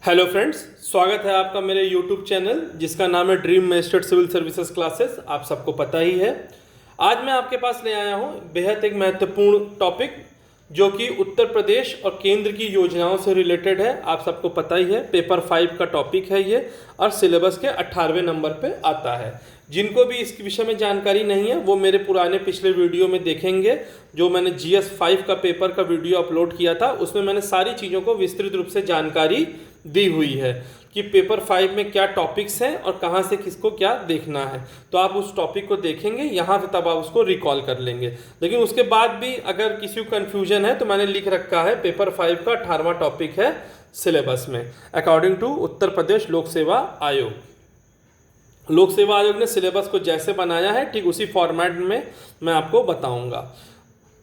Hello friends, स्वागत है आपका मेरे यूट्यूब चैनल जिसका नाम है ड्रीम मेस्टेड सिविल सर्विसेज क्लासेस। आप सबको पता ही है। आज मैं आपके पास ले आया हूँ बेहद एक महत्वपूर्ण टॉपिक जो कि उत्तर प्रदेश और केंद्र की योजनाओं से रिलेटेड है। आप सबको पता ही है, पेपर 5 का टॉपिक है ये और सिलेबस के 18वें नंबर पे आता है। जिनको भी इसके विषय में जानकारी नहीं है वो मेरे पुराने पिछले वीडियो में देखेंगे। जो मैंने GS 5 का पेपर का वीडियो अपलोड किया था उसमें मैंने सारी चीज़ों को विस्तृत रूप से जानकारी दी हुई है कि पेपर 5 में क्या टॉपिक्स हैं और कहाँ से किसको क्या देखना है। तो आप उस टॉपिक को देखेंगे यहाँ पे, तब आप उसको रिकॉल कर लेंगे। लेकिन उसके बाद भी अगर किसी को कन्फ्यूजन है तो मैंने लिख रखा है पेपर 5 का 18वां टॉपिक है सिलेबस में, अकॉर्डिंग टू उत्तर प्रदेश लोक सेवा आयोग। लोक सेवा आयोग ने सिलेबस को जैसे बनाया है ठीक उसी फॉर्मेट में मैं आपको बताऊंगा।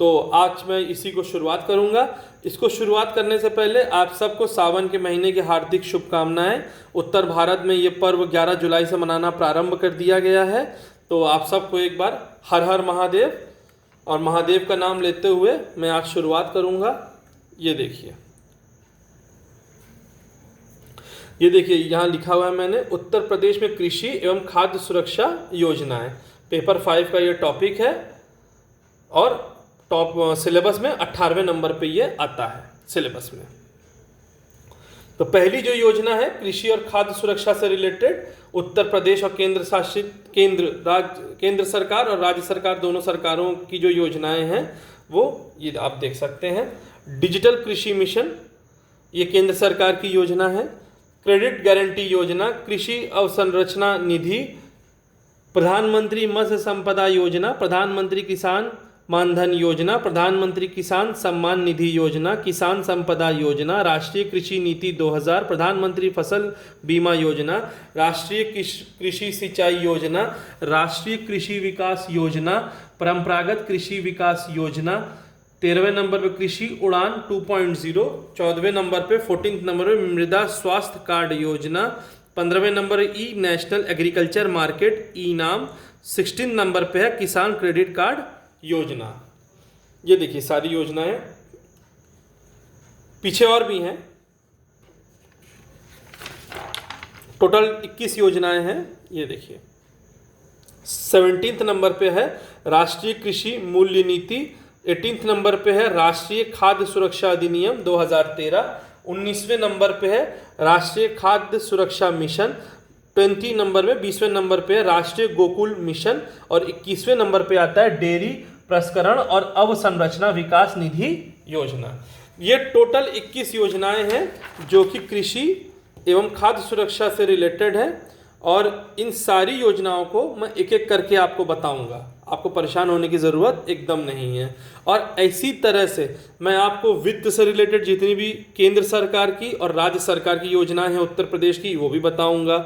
तो आज मैं इसी को शुरुआत करूंगा। इसको शुरुआत करने से पहले आप सबको सावन के महीने की हार्दिक शुभकामनाएं। उत्तर भारत में ये पर्व 11 जुलाई से मनाना प्रारंभ कर दिया गया है। तो आप सबको एक बार हर हर महादेव और महादेव का नाम लेते हुए मैं आज शुरुआत करूंगा। ये देखिए यहाँ लिखा हुआ है मैंने, उत्तर प्रदेश में कृषि एवं खाद्य सुरक्षा योजनाएं। पेपर 5 का ये टॉपिक है और टॉप सिलेबस में 18वें नंबर पे ये आता है सिलेबस में। तो पहली जो योजना है कृषि और खाद्य सुरक्षा से रिलेटेड, उत्तर प्रदेश और केंद्र सरकार और राज्य सरकार दोनों सरकारों की जो योजनाएं हैं वो ये आप देख सकते हैं। डिजिटल कृषि मिशन ये केंद्र सरकार की योजना है। क्रेडिट गारंटी योजना, कृषि अवसंरचना निधि, प्रधानमंत्री मत्स्य संपदा योजना, प्रधानमंत्री किसान मानधन योजना, प्रधानमंत्री किसान सम्मान निधि योजना, किसान संपदा योजना, राष्ट्रीय कृषि नीति 2000, प्रधानमंत्री फसल बीमा योजना, राष्ट्रीय कृषि सिंचाई योजना, राष्ट्रीय कृषि विकास योजना, परंपरागत कृषि विकास योजना, 13वें नंबर पे कृषि उड़ान 2.0, 14वें नंबर पे 14th नंबर पे मृदा स्वास्थ्य कार्ड योजना, 15वें number e national agriculture market e NAM, 16 number पे है किसान क्रेडिट कार्ड योजना। ये देखिए सारी योजनाएं, पीछे और भी हैं, टोटल 21 योजनाएं हैं। ये देखिए 17th नंबर पे है राष्ट्रीय कृषि मूल्य नीति, 18th नंबर पे है राष्ट्रीय खाद्य सुरक्षा अधिनियम 2013, 19वें नंबर पे है राष्ट्रीय खाद्य सुरक्षा मिशन, 20 नंबर में 20वें नंबर पे है राष्ट्रीय गोकुल मिशन और 21वें नंबर पे आता है डेयरी प्रसंस्करण और अवसंरचना विकास निधि योजना। ये टोटल 21 योजनाएं हैं जो कि कृषि एवं खाद्य सुरक्षा से रिलेटेड है और इन सारी योजनाओं को मैं एक एक करके आपको बताऊंगा। आपको परेशान होने की ज़रूरत एकदम नहीं है। और इसी तरह से मैं आपको वित्त से रिलेटेड जितनी भी केंद्र सरकार की और राज्य सरकार की योजनाएं हैं उत्तर प्रदेश की वो भी बताऊंगा।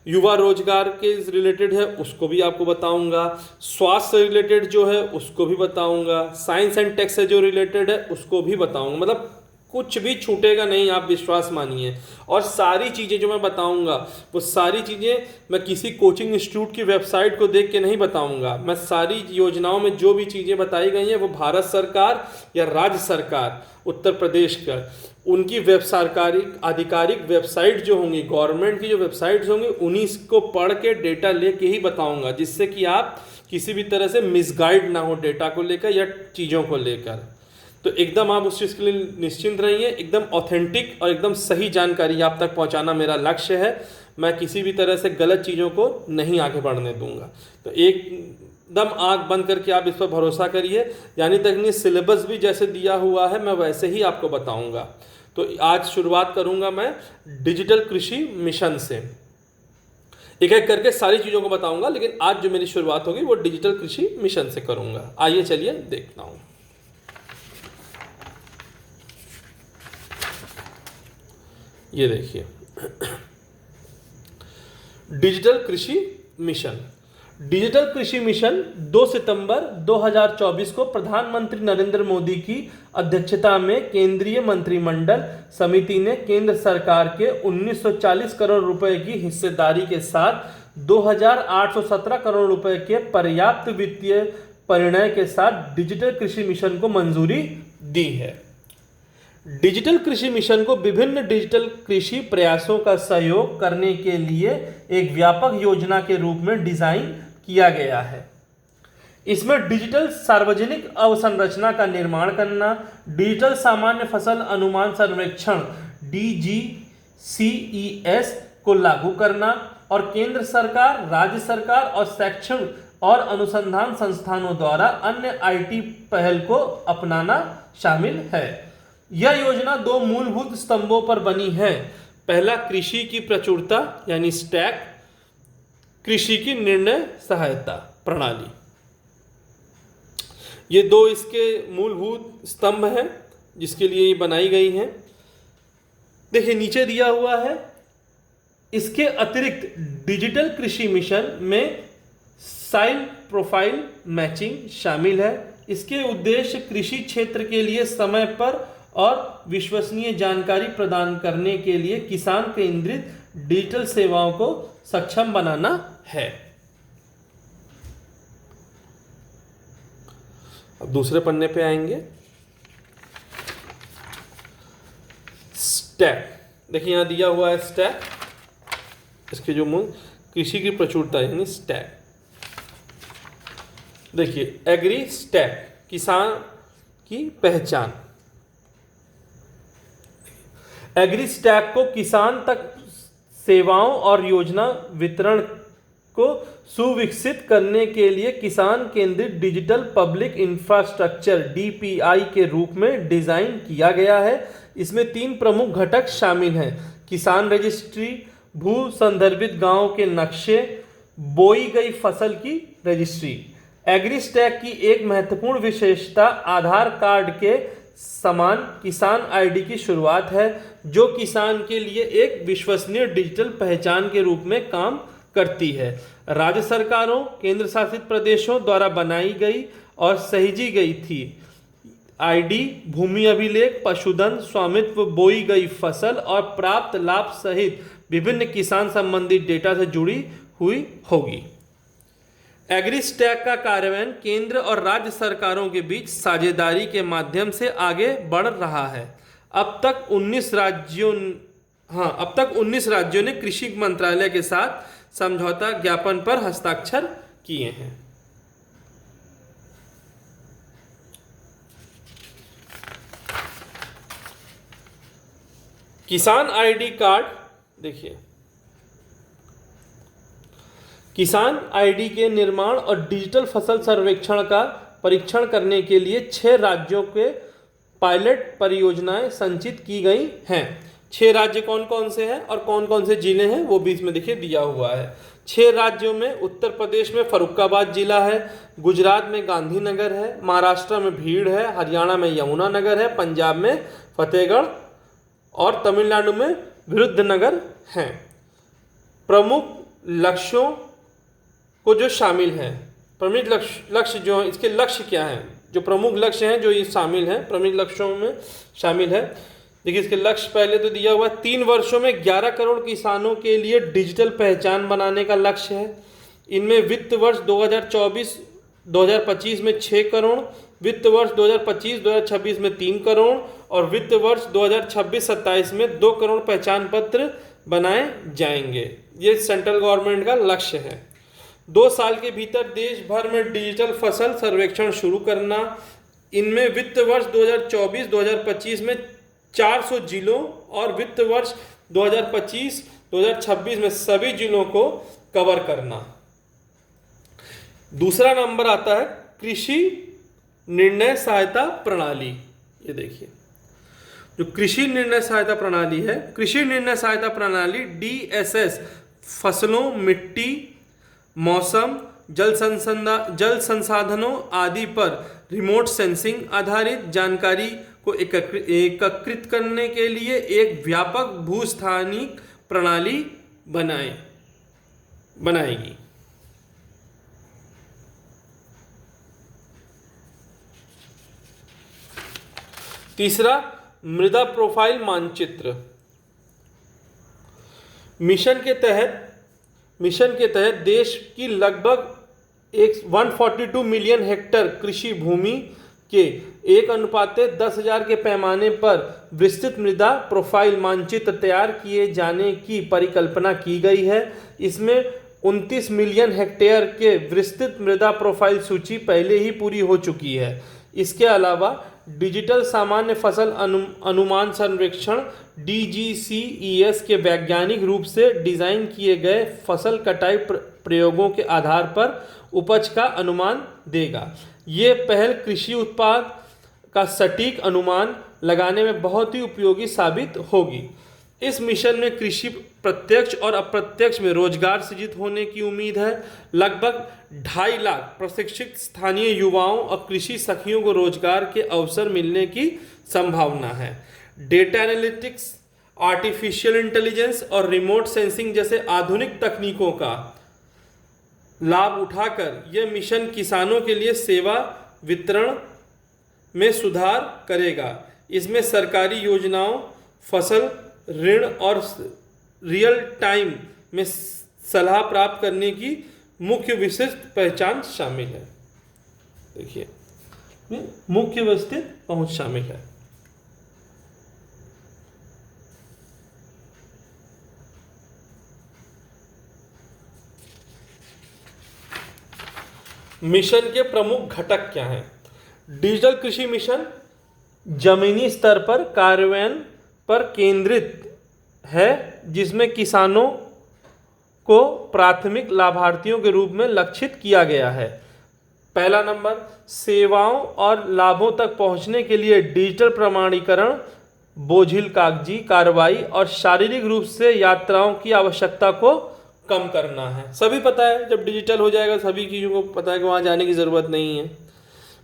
युवा रोजगार के रिलेटेड है उसको भी आपको बताऊंगा। स्वास्थ्य से रिलेटेड जो है उसको भी बताऊंगा। साइंस एंड टेक से जो रिलेटेड है उसको भी बताऊंगा। मतलब कुछ भी छूटेगा नहीं, आप विश्वास मानिए। और सारी चीज़ें जो मैं बताऊंगा वो सारी चीज़ें मैं किसी कोचिंग इंस्टीट्यूट की वेबसाइट को देख के नहीं बताऊंगा। मैं सारी योजनाओं में जो भी चीज़ें बताई गई हैं वो भारत सरकार या राज्य सरकार उत्तर प्रदेश का उनकी सरकारी आधिकारिक वेबसाइट जो होंगी, गवर्नमेंट की जो वेबसाइट्स होंगी, उन्हीं को पढ़ के डेटा लेके ही बताऊंगा, जिससे कि आप किसी भी तरह से मिसगाइड ना हो डेटा को लेकर या चीज़ों को लेकर। तो एकदम आप उस चीज़ के लिए निश्चिंत रहिए। एकदम ऑथेंटिक और एकदम सही जानकारी आप तक पहुंचाना मेरा लक्ष्य है। मैं किसी भी तरह से गलत चीज़ों को नहीं आगे बढ़ने दूंगा। तो एकदम आँख बंद करके आप इस पर भरोसा करिए। यानी तक सिलेबस भी जैसे दिया हुआ है मैं वैसे ही आपको बताऊंगा। तो आज शुरुआत करूंगा मैं डिजिटल कृषि मिशन से। एक एक करके सारी चीज़ों को बताऊंगा, लेकिन आज जो मेरी शुरुआत होगी वो डिजिटल कृषि मिशन से करूंगा। आइए चलिए देखता हूं। ये देखिए डिजिटल कृषि मिशन। डिजिटल कृषि मिशन 2 सितंबर 2024 को प्रधानमंत्री नरेंद्र मोदी की अध्यक्षता में केंद्रीय मंत्रिमंडल समिति ने केंद्र सरकार के 1940 करोड़ रुपए की हिस्सेदारी के साथ 2817 करोड़ रुपए के पर्याप्त वित्तीय परिणय के साथ डिजिटल कृषि मिशन को मंजूरी दी है। डिजिटल कृषि मिशन को विभिन्न डिजिटल कृषि प्रयासों का सहयोग करने के लिए एक व्यापक योजना के रूप में डिजाइन किया गया है। इसमें डिजिटल सार्वजनिक अवसंरचना का निर्माण करना, डिजिटल सामान्य फसल अनुमान सर्वेक्षण DGCES को लागू करना और केंद्र सरकार, राज्य सरकार और शैक्षणिक और अनुसंधान संस्थानों द्वारा अन्य IT पहल को अपनाना शामिल है। यह योजना दो मूलभूत स्तंभों पर बनी है। पहला, कृषि की प्रचुरता यानी स्टैक, कृषि की निर्णय सहायता प्रणाली। ये दो इसके मूलभूत स्तंभ हैं जिसके लिए ये बनाई गई हैं। देखिए नीचे दिया हुआ है। इसके अतिरिक्त डिजिटल कृषि मिशन में साइल प्रोफाइल मैचिंग शामिल है। इसके उद्देश्य कृषि क्षेत्र के लिए समय पर और विश्वसनीय जानकारी प्रदान करने के लिए किसान केंद्रित डिजिटल सेवाओं को सक्षम बनाना है। अब दूसरे पन्ने पे आएंगे। स्टैक, देखिए यहां दिया हुआ है स्टैक, इसके जो मूल कृषि की प्रचुरता यानी स्टैक। देखिए एग्री स्टैक, किसान की पहचान। एग्री स्टैक को किसान तक सेवाओं और योजना वितरण को सुविकसित करने के लिए किसान केंद्रित डिजिटल पब्लिक इंफ्रास्ट्रक्चर DPI के रूप में डिजाइन किया गया है। इसमें 3 प्रमुख घटक शामिल हैं: किसान रजिस्ट्री, भू संदर्भित गांव के नक्शे, बोई गई फसल की रजिस्ट्री। एग्री स्टैक की एक महत्वपूर्ण विशेषता आधार कार्ड के समान किसान ID की शुरुआत है, जो किसान के लिए एक विश्वसनीय डिजिटल पहचान के रूप में काम करती है। राज्य सरकारों, केंद्र शासित प्रदेशों द्वारा बनाई गई और सहेजी गई थी। ID भूमि अभिलेख, पशुधन स्वामित्व, बोई गई फसल और प्राप्त लाभ सहित विभिन्न किसान संबंधित डेटा से जुड़ी हुई होगी। एग्री स्टैक का कार्यान्वयन केंद्र और राज्य सरकारों के बीच साझेदारी के माध्यम से आगे बढ़ रहा है। अब तक 19 राज्यों ने कृषि मंत्रालय के साथ समझौता ज्ञापन पर हस्ताक्षर किए हैं। किसान ID कार्ड, देखिए किसान ID के निर्माण और डिजिटल फसल सर्वेक्षण का परीक्षण करने के लिए 6 राज्यों के पायलट परियोजनाएं संचित की गई हैं। 6 राज्य कौन कौन से हैं और कौन कौन से जिले हैं वो भी इसमें देखिए दिया हुआ है। 6 राज्यों में उत्तर प्रदेश में फर्रुखाबाद जिला है, गुजरात में गांधीनगर है, महाराष्ट्र में भीड़ है, हरियाणा में यमुनानगर है, पंजाब में फतेहगढ़ और तमिलनाडु में विरुद्धनगर हैं। प्रमुख लक्ष्यों को जो शामिल हैं, प्रमुख लक्ष्य जो है, इसके लक्ष्य क्या हैं, जो प्रमुख लक्ष्य हैं जो ये शामिल हैं, प्रमुख लक्ष्यों में शामिल है। देखिए इसके लक्ष्य पहले तो दिया हुआ है, 3 वर्षों में 11 करोड़ किसानों के लिए डिजिटल पहचान बनाने का लक्ष्य है। इनमें वित्त वर्ष 2024-2025 में 6 करोड़, वित्त वर्ष 2025-2026 में 3 करोड़ और वित्त वर्ष 2026-27 में 2 करोड़ पहचान पत्र बनाए जाएंगे। ये सेंट्रल गवर्नमेंट का लक्ष्य है। 2 साल के भीतर देश भर में डिजिटल फसल सर्वेक्षण शुरू करना। इनमें वित्त वर्ष 2024-2025 में 400 जिलों और वित्त वर्ष 2025-2026 में सभी जिलों को कवर करना। दूसरा नंबर आता है कृषि निर्णय सहायता प्रणाली। ये देखिए जो कृषि निर्णय सहायता प्रणाली है, कृषि निर्णय सहायता प्रणाली DSS फसलों, मिट्टी, मौसम, जल संसाधनों आदि पर रिमोट सेंसिंग आधारित जानकारी को एकत्रित करने के लिए एक व्यापक भूस्थानिक प्रणाली बनाएगी। तीसरा, मृदा प्रोफाइल मानचित्र। मिशन के तहत देश की लगभग 142 मिलियन हेक्टेयर कृषि भूमि के 1:10,000 के पैमाने पर विस्तृत मृदा प्रोफाइल मानचित्र तैयार किए जाने की परिकल्पना की गई है। इसमें 29 मिलियन हेक्टेयर के विस्तृत मृदा प्रोफाइल सूची पहले ही पूरी हो चुकी है। इसके अलावा डिजिटल सामान्य फसल अनुमान सर्वेक्षण DGCES के वैज्ञानिक रूप से डिजाइन किए गए फसल कटाई प्रयोगों के आधार पर उपज का अनुमान देगा। ये पहल कृषि उत्पाद का सटीक अनुमान लगाने में बहुत ही उपयोगी साबित होगी। इस मिशन में कृषि प्रत्यक्ष और अप्रत्यक्ष में रोजगार सृजित होने की उम्मीद है। लगभग 2.5 लाख प्रशिक्षित स्थानीय युवाओं और कृषि सखियों को रोजगार के अवसर मिलने की संभावना है। डेटा एनालिटिक्स, आर्टिफिशियल इंटेलिजेंस और रिमोट सेंसिंग जैसे आधुनिक तकनीकों का लाभ उठाकर यह मिशन किसानों के लिए सेवा वितरण में सुधार करेगा। इसमें सरकारी योजनाओं, फसल ऋण और रियल टाइम में सलाह प्राप्त करने की मुख्य विशिष्ट पहचान शामिल है। देखिए, मुख्य विस्तृत पहुंच शामिल है। मिशन के प्रमुख घटक क्या हैं? डिजिटल कृषि मिशन जमीनी स्तर पर कार्यान्वयन पर केंद्रित है, जिसमें किसानों को प्राथमिक लाभार्थियों के रूप में लक्षित किया गया है। पहला नंबर, सेवाओं और लाभों तक पहुंचने के लिए डिजिटल प्रमाणीकरण, बोझिल कागजी कार्रवाई और शारीरिक रूप से यात्राओं की आवश्यकता को कम करना है। सभी पता है, जब डिजिटल हो जाएगा सभी चीज़ों को पता है कि वहाँ जाने की ज़रूरत नहीं है।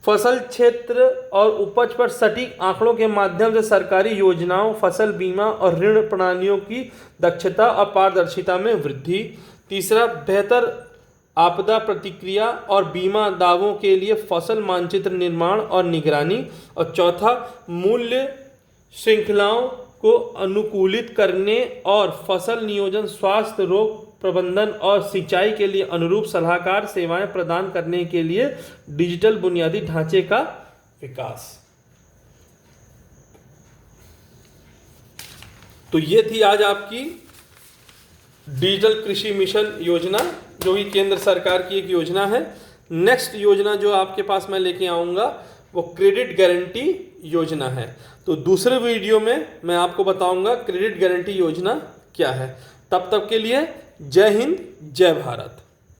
फसल क्षेत्र और उपज पर सटीक आंकड़ों के माध्यम से सरकारी योजनाओं, फसल बीमा और ऋण प्रणालियों की दक्षता और पारदर्शिता में वृद्धि। तीसरा, बेहतर आपदा प्रतिक्रिया और बीमा दावों के लिए फसल मानचित्र निर्माण और निगरानी। और चौथा, मूल्य श्रृंखलाओं को अनुकूलित करने और फसल नियोजन, स्वास्थ्य, रोग प्रबंधन और सिंचाई के लिए अनुरूप सलाहकार सेवाएं प्रदान करने के लिए डिजिटल बुनियादी ढांचे का विकास। तो ये थी आज आपकी डिजिटल कृषि मिशन योजना, जो कि केंद्र सरकार की एक योजना है। नेक्स्ट योजना जो आपके पास मैं लेके आऊँगा वो क्रेडिट गारंटी योजना है। तो दूसरे वीडियो में मैं आपको बताऊंगा क्रेडिट गारंटी योजना क्या है। तब तक के लिए जय हिंद, जय भारत।